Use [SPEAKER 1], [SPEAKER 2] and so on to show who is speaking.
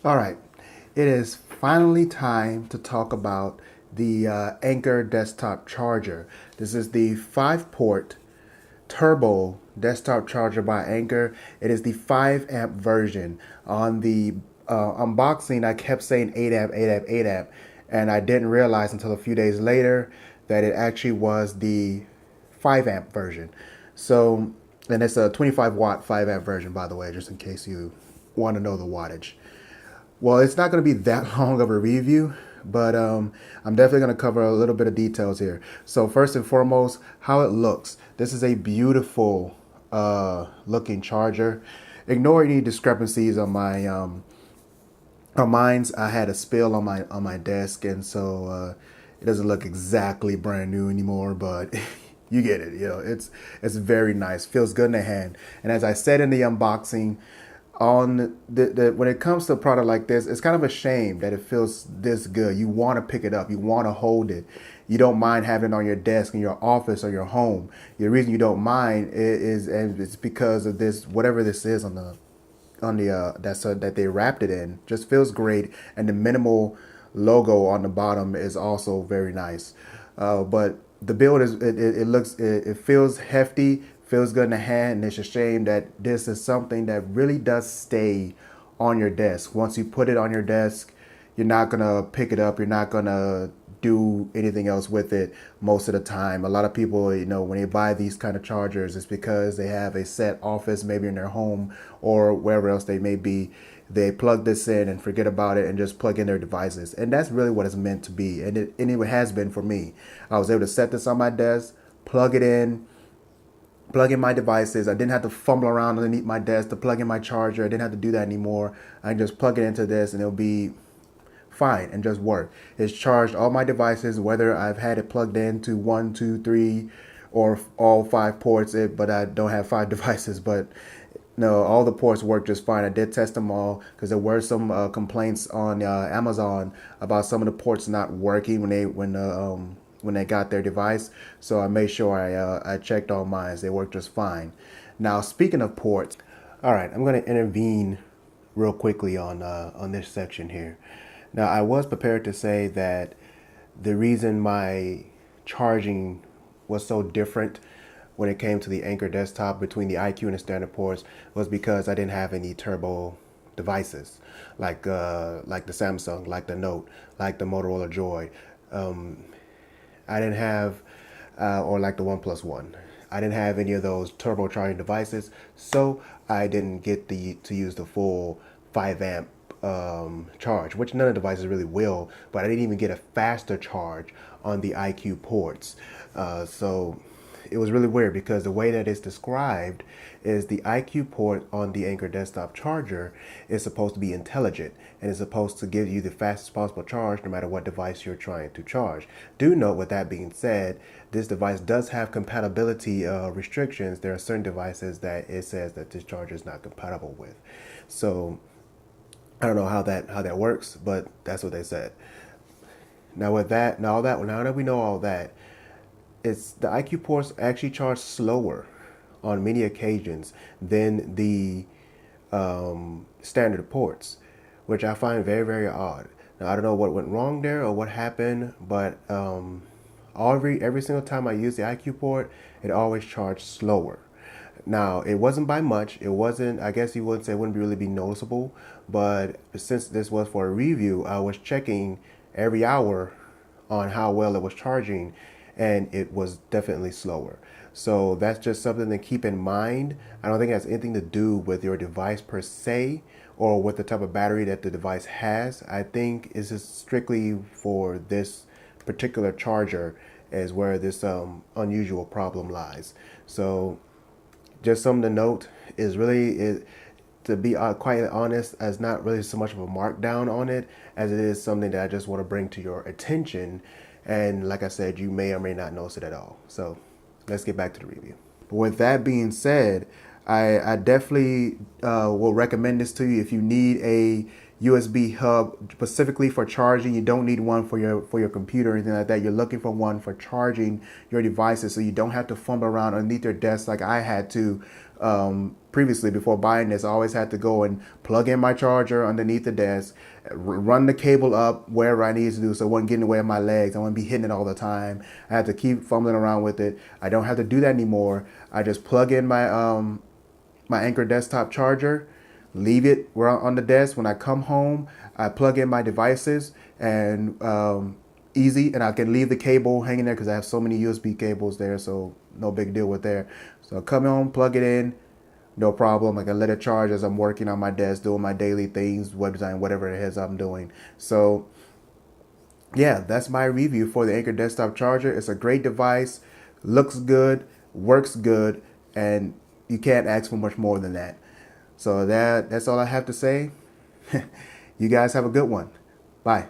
[SPEAKER 1] All right, it is finally time to talk about the Anker desktop charger. This is the 5-port turbo desktop charger by Anker. It is the 5 amp version. On the unboxing, I kept saying 8 amp, 8 amp, 8 amp, and I didn't realize until a few days later that it actually was the 5 amp version. So, and it's a 25 watt 5 amp version, by the way, just in case you want to know the wattage. Well, it's not going to be that long of a review, but I'm definitely going to cover a little bit of details here. So first and foremost, how it looks. This is a beautiful looking charger. Ignore any discrepancies on mine's. I had a spill on my desk, and so it doesn't look exactly brand new anymore, but you get it. It's very nice. Feels good in the hand. And as I said in the unboxing, on when it comes to a product like this, it's kind of a shame that it feels this good. You want to pick it up, you want to hold it, you don't mind having it on your desk in your office or your home. The reason you don't mind is and it's because of this, whatever this is on the that they wrapped it in. Just feels great, and the minimal logo on the bottom is also very nice. But the build it looks it feels hefty, feels good in the hand, and it's a shame that this is something that really does stay on your desk. Once you put it on your desk, you're not gonna pick it up. You're not gonna do anything else with it most of the time. A lot of people, when they buy these kind of chargers, it's because they have a set office, maybe in their home or wherever else they may be. They plug this in and forget about it and just plug in their devices. And that's really what it's meant to be. And it has been for me. I was able to set this on my desk, plug it in, plug in my devices. I didn't have to fumble around underneath my desk to plug in my charger. I didn't have to do that anymore. I can just plug it into this and it'll be fine and just work. It's charged all my devices, whether I've had it plugged into 1, 2, 3, or all 5 ports. But I don't have 5 devices. But no, all the ports work just fine. I did test them all because there were some complaints on Amazon about some of the ports not working when they got their device. So I made sure I checked all mine. They work just fine. Now, speaking of ports, all right, I'm going to intervene real quickly on this section here. Now, I was prepared to say that the reason my charging was so different when it came to the Anker desktop between the IQ and the standard ports was because I didn't have any turbo devices like the Samsung, like the Note, like the Motorola Droid. I didn't have, or like the OnePlus One. I didn't have any of those turbocharging devices, so I didn't get to use the full 5 amp charge, which none of the devices really will. But I didn't even get a faster charge on the IQ ports. So it was really weird because the way that it's described is the IQ port on the Anker desktop charger is supposed to be intelligent and is supposed to give you the fastest possible charge no matter what device you're trying to charge. Do note, with that being said, this device does have compatibility restrictions. There are certain devices that it says that this charger is not compatible with. So I don't know how that works, but that's what they said. Now that we know all that, it's the IQ ports actually charge slower on many occasions than the standard ports, which I find very, very odd. Now I don't know what went wrong there or what happened, but every single time I use the IQ port, it always charged slower. Now, it wasn't by much. It wasn't, I guess you wouldn't say it wouldn't really be noticeable, but since this was for a review, I was checking every hour on how well it was charging, and it was definitely slower. So that's just something to keep in mind. I don't think it has anything to do with your device per se or with the type of battery that the device has. I think it's just strictly for this particular charger is where this unusual problem lies. So just something to note is really, to be quite honest, as not really so much of a markdown on it as it is something that I just want to bring to your attention. And like I said, you may or may not notice it at all. So let's get back to the review. But with that being said, I definitely will recommend this to you if you need a USB hub specifically for charging. You don't need one for your computer or anything like that. You're looking for one for charging your devices so you don't have to fumble around underneath your desk like I had to previously, before buying this, I always had to go and plug in my charger underneath the desk, run the cable up wherever I needed to do so it wasn't getting in the way of my legs. I wouldn't be hitting it all the time. I had to keep fumbling around with it. I don't have to do that anymore. I just plug in my Anker desktop charger, leave it where on the desk. When I come home, I plug in my devices and easy, and I can leave the cable hanging there because I have so many USB cables there, so no big deal with there. So come home, plug it in, no problem. I can let it charge as I'm working on my desk, doing my daily things, web design, whatever it is I'm doing. So yeah, that's my review for the Anker desktop charger. It's a great device, looks good, works good, and you can't ask for much more than that. So that's all I have to say. You guys have a good one. Bye.